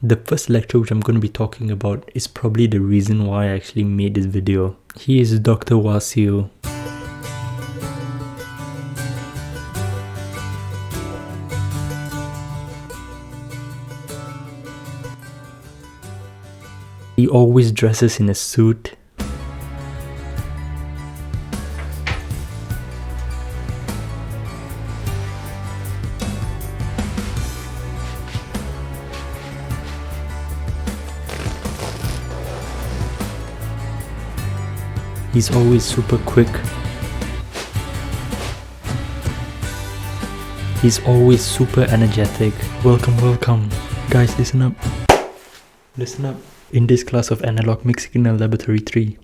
The first lecture which I'm going to be talking about is probably the reason why I actually made this video. He is Dr. Wasiu. He always dresses in a suit. He's always super quick. He's always super energetic. Welcome, welcome. Guys, listen up. Listen up. In this class of Analog Mixed Signal Laboratory 3,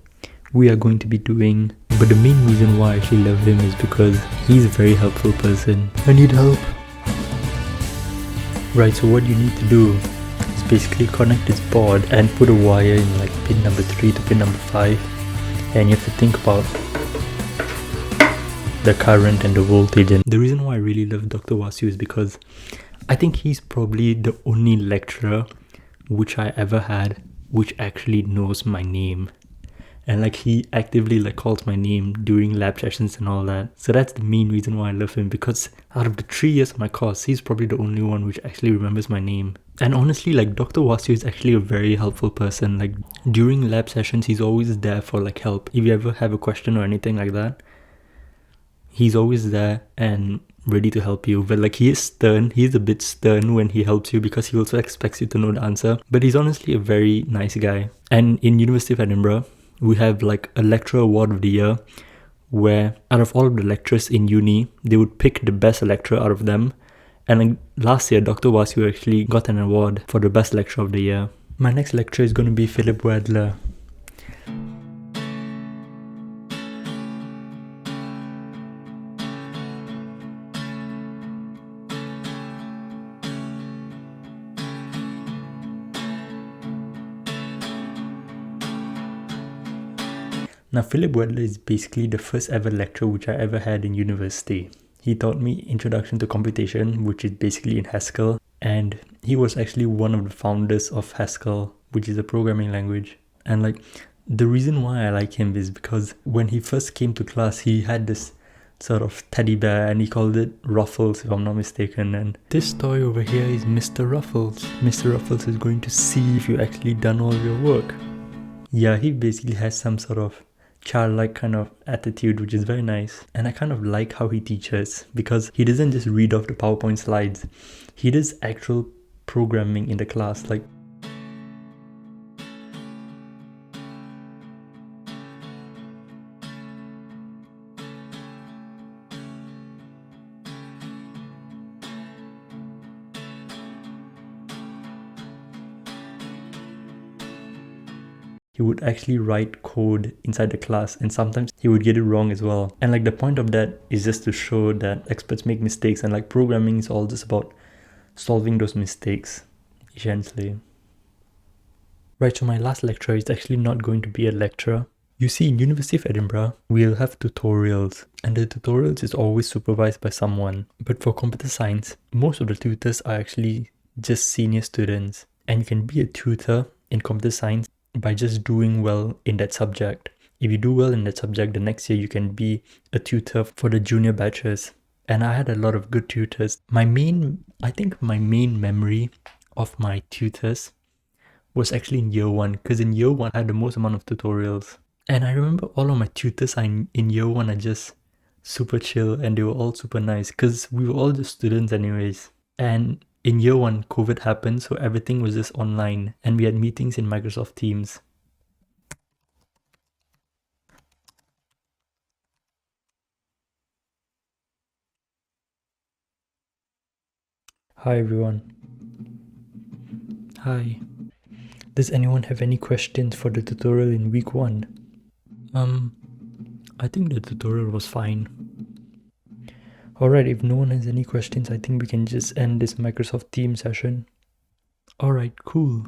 we are going to be doing... But the main reason why I actually love him is because he's a very helpful person. I need help. Right, so what you need to do is basically connect this board and put a wire in like pin number 3 to pin number 5. And you have to think about the current and the voltage. And the reason why I really love Dr. Wasiu is because I think he's probably the only lecturer which I ever had which actually knows my name. And like he actively like calls my name during lab sessions and all that. So that's the main reason why I love him, because out of the 3 years of my course, he's probably the only one which actually remembers my name. And honestly, like Dr. Wasiu is actually a very helpful person. Like during lab sessions, he's always there for like help. If you ever have a question or anything like that, he's always there and ready to help you. But like he is stern, he's a bit stern when he helps you because he also expects you to know the answer. But he's honestly a very nice guy. And in University of Edinburgh, we have like a lecturer award of the year where out of all of the lecturers in uni, they would pick the best lecturer out of them. And like last year, Dr. Wasiu actually got an award for the best lecturer of the year. My next lecturer is going to be Philip Wadler. Now, Philip Wadler is basically the first ever lecturer which I ever had in university. He taught me Introduction to Computation, which is basically in Haskell, and he was actually one of the founders of Haskell, which is a programming language. And like the reason why I like him is because when he first came to class, he had this sort of teddy bear and he called it Ruffles, if I'm not mistaken. And this toy over here is Mr. Ruffles. Mr. Ruffles is going to see if you actually done all your work. Yeah, he basically has some sort of childlike kind of attitude, which is very nice. And I kind of like how he teaches, because he doesn't just read off the PowerPoint slides. He does actual programming in the class. Like he would actually write code inside the class, and sometimes he would get it wrong as well. And like the point of that is just to show that experts make mistakes, and like programming is all just about solving those mistakes, essentially. Right, so my last lecturer is actually not going to be a lecturer. You see, in University of Edinburgh, we'll have tutorials, and the tutorials is always supervised by someone. But for computer science, most of the tutors are actually just senior students, and you can be a tutor in computer science by just doing well in that subject. If you do well in that subject, the next year you can be a tutor for the junior batches. And I had a lot of good tutors. I think my main memory of my tutors was actually in year 1, because in year 1 I had the most amount of tutorials. And I remember all of my tutors in year 1 are just super chill, and they were all super nice because we were all just students anyways. And in year 1, COVID happened, so everything was just online, and we had meetings in Microsoft Teams. Hi everyone. Hi. Does anyone have any questions for the tutorial in week 1? I think the tutorial was fine. Alright, if no one has any questions, I think we can just end this Microsoft Teams session. Alright, cool.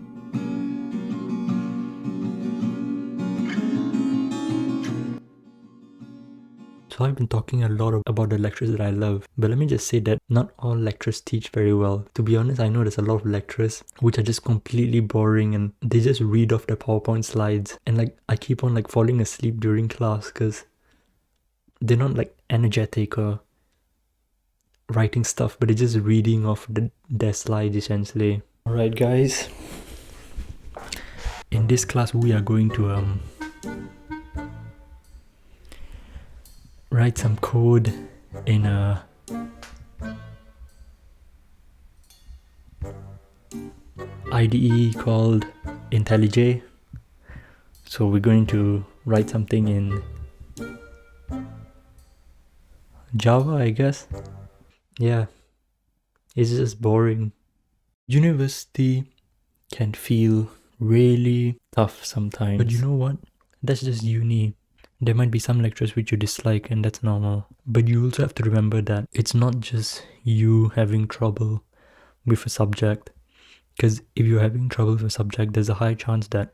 So I've been talking a lot about the lectures that I love, but let me just say that not all lecturers teach very well. To be honest, I know there's a lot of lecturers which are just completely boring and they just read off the PowerPoint slides, and like I keep on like falling asleep during class because they're not like energetic or writing stuff, but they're just reading off their slides essentially. Alright guys, in this class we are going to write some code in a IDE called IntelliJ. So we're going to write something in Java, I guess. Yeah, it's just boring. University can feel really tough sometimes, but you know what? That's just uni. There might be some lectures which you dislike, and that's normal. But you also have to remember that it's not just you having trouble with a subject. Because if you're having trouble with a subject, there's a high chance that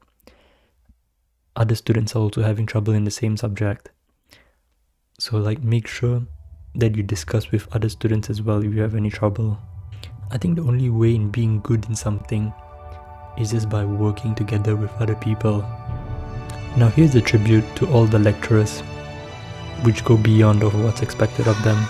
other students are also having trouble in the same subject. So like make sure that you discuss with other students as well if you have any trouble. I think the only way in being good in something is just by working together with other people. Now here's a tribute to all the lecturers which go beyond of what's expected of them.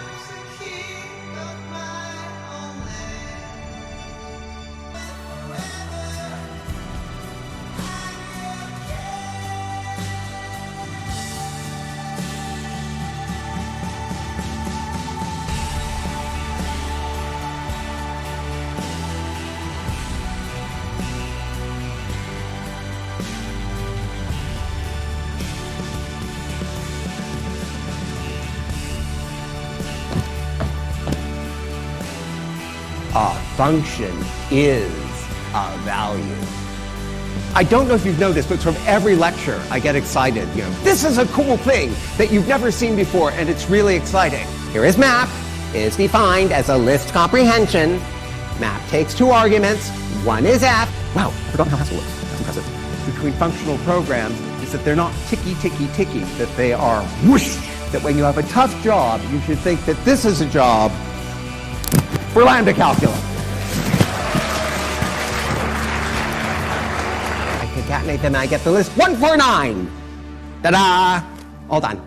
A function is a value. I don't know if you've noticed, but from every lecture I get excited. This is a cool thing that you've never seen before, and it's really exciting. Here is map, is defined as a list comprehension. Map takes two arguments, one is f. Wow, I forgot how Haskell works. That's impressive. Between functional programs is that they're not ticky, ticky, ticky, that they are whoosh. That when you have a tough job, you should think that this is a job for lambda calculus. I concatenate them and I get the list 149. Ta-da! All done.